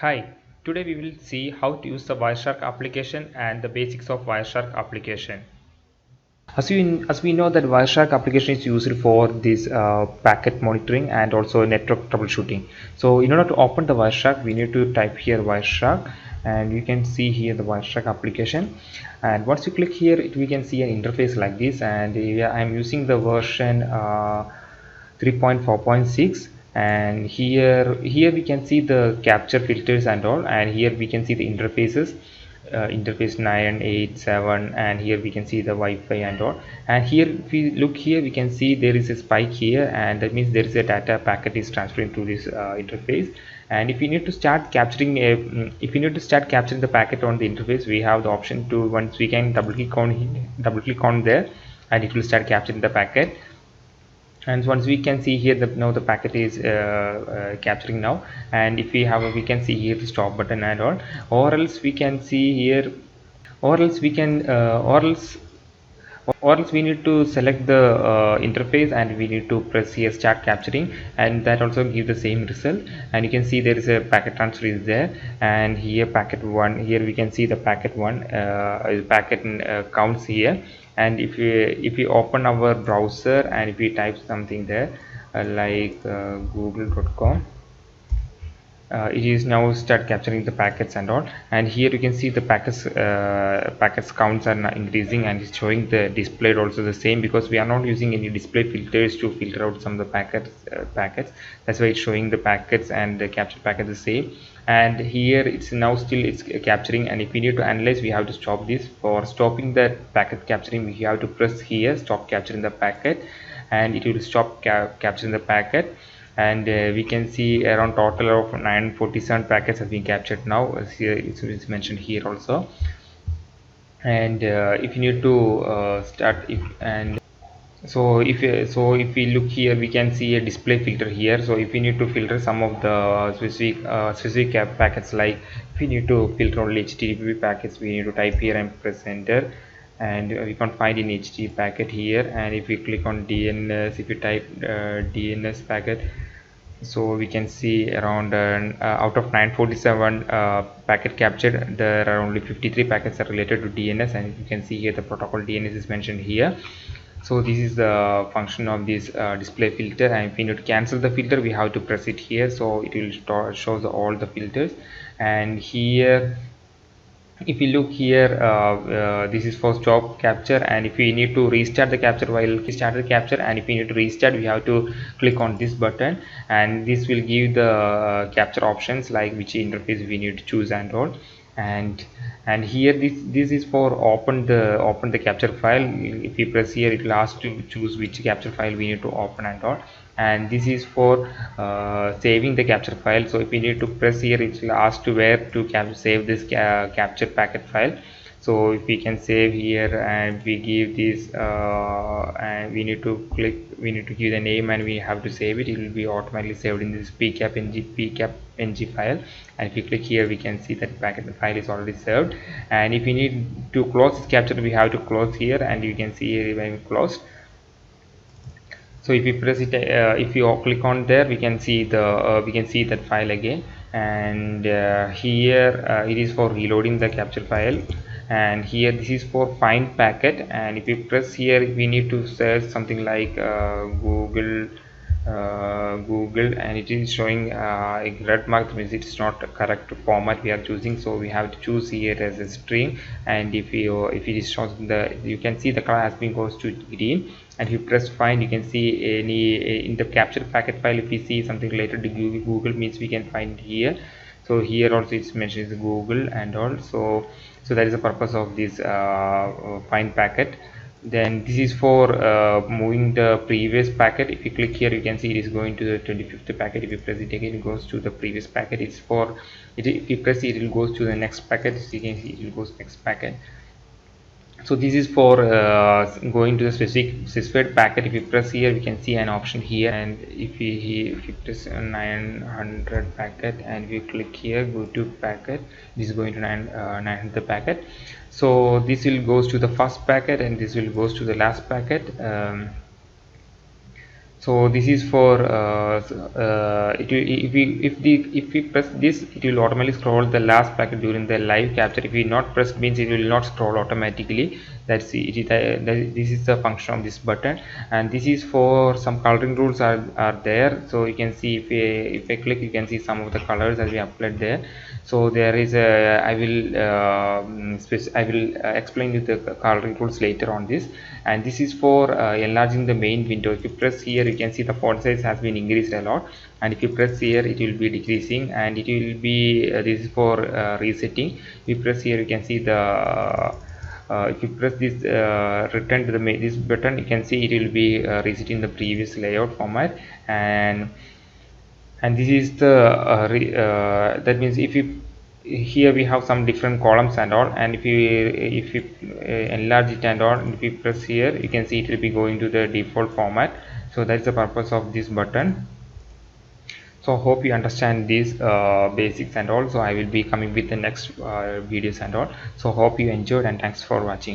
Hi, today we will see how to use the Wireshark application and the basics of Wireshark application. As we know that Wireshark application is used for this packet monitoring and also network troubleshooting. So in order to open the Wireshark, we need to type here Wireshark, and you can see here the Wireshark application. And once you click here, we can see an interface like this. And I am using the version 3.4.6, and here we can see the capture filters and all, and here we can see the interfaces, interface 9, 8, 7, and here we can see the Wi-Fi and all. And here if we look here, we can see there is a spike here, and that means there is a data packet is transferring to this interface. And if you need to start capturing the packet on the interface, we have the option to, once we can double click on there, and it will start capturing the packet. And once we can see here that now the packet is capturing now, and if we have we can see here the stop button and all, or else we can see here, or else we can or else we need to select the interface, and we need to press here start capturing, and that also give the same result. And you can see there is a packet transfer is there, and here packet 1, here we can see the packet 1 packet counts here. And if we open our browser and if we type something there like google.com, it is now start capturing the packets and all. And here you can see the packets counts are now increasing, and it's showing the displayed also the same, because we are not using any display filters to filter out some of the packets. That's why it's showing the packets and the capture packet the same. And here it's now still it's capturing, and if we need to analyze, we have to stop this. For stopping the packet capturing, we have to press here stop capturing the packet, and it will stop capturing the packet. And we can see around total of 947 packets have been captured now, as here it's mentioned here also. And if you need to start if and so if we look here, we can see a display filter here. So if we need to filter some of the specific packets, like if we need to filter only HTTP packets, we need to type here and press enter, and we can find in HTTP packet here. And if we click on DNS, if we type DNS packet, so we can see around out of 947 packet captured, there are only 53 packets are related to DNS, and you can see here the protocol DNS is mentioned here. So this is the function of this display filter, and if we need to cancel the filter, we have to press it here, so it will show all the filters. And here if you look here, this is for stop capture, and if we need to restart the capture, while restart the capture, and if we need to restart, we have to click on this button, and this will give the capture options, like which interface we need to choose and all. And here this is for open the capture file. If you press here, it will ask to choose which capture file we need to open and all. And this is for saving the capture file. So if we need to press here, it will ask to where to save this capture packet file. So if we can save here, and we give this and we need to give the name, and we have to save it, it will be automatically saved in this pkapng file. And if we click here, we can see that packet file is already saved. And if we need to close this capture, we have to close here, and you can see here when closed. So if we press it, if you click on there, we can see that file again. And here it is for reloading the capture file, and here this is for find packet. And if you press here, we need to search something like Google, and it is showing a red mark, means it's not a correct format we are choosing, so we have to choose here as a string. And if it is shown, you can see the color has been goes to green. And if you press find, you can see any in the capture packet file, if we see something related to Google, means we can find here. So here also it's mentioned is Google and all. So that is the purpose of this find packet. Then this is for moving the previous packet. If you click here, you can see it is going to the 25th packet. If you press it again, it goes to the previous packet. It's for it, if you press it, it will goes to the next packet. So you can see it will goes next packet. So this is for going to the specified packet. If you press here, we can see an option here. And if you press 900 packet, and if you click here, go to packet, this is going to 900 packet. So this will goes to the first packet, and this will goes to the last packet. So this is for if we press this, it will automatically scroll the last packet during the live capture. If we not press, means it will not scroll automatically. That's it. This is the function of this button, and this is for some coloring rules are there. So you can see if I click, you can see some of the colors that we applied there. So there is a I will explain you the coloring rules later on this. And this is for enlarging the main window. If you press here, you can see the font size has been increased a lot, and if you press here, it will be decreasing, and it will be this is for resetting. If you press here, you can see the if you press this return to the this button, you can see it will be resetting the previous layout format. And this is the that means if you here we have some different columns and all, and if you enlarge it and all, if you press here, you can see it will be going to the default format. So that's the purpose of this button. So hope you understand these basics and all. So I will be coming with the next videos and all. So hope you enjoyed, and thanks for watching.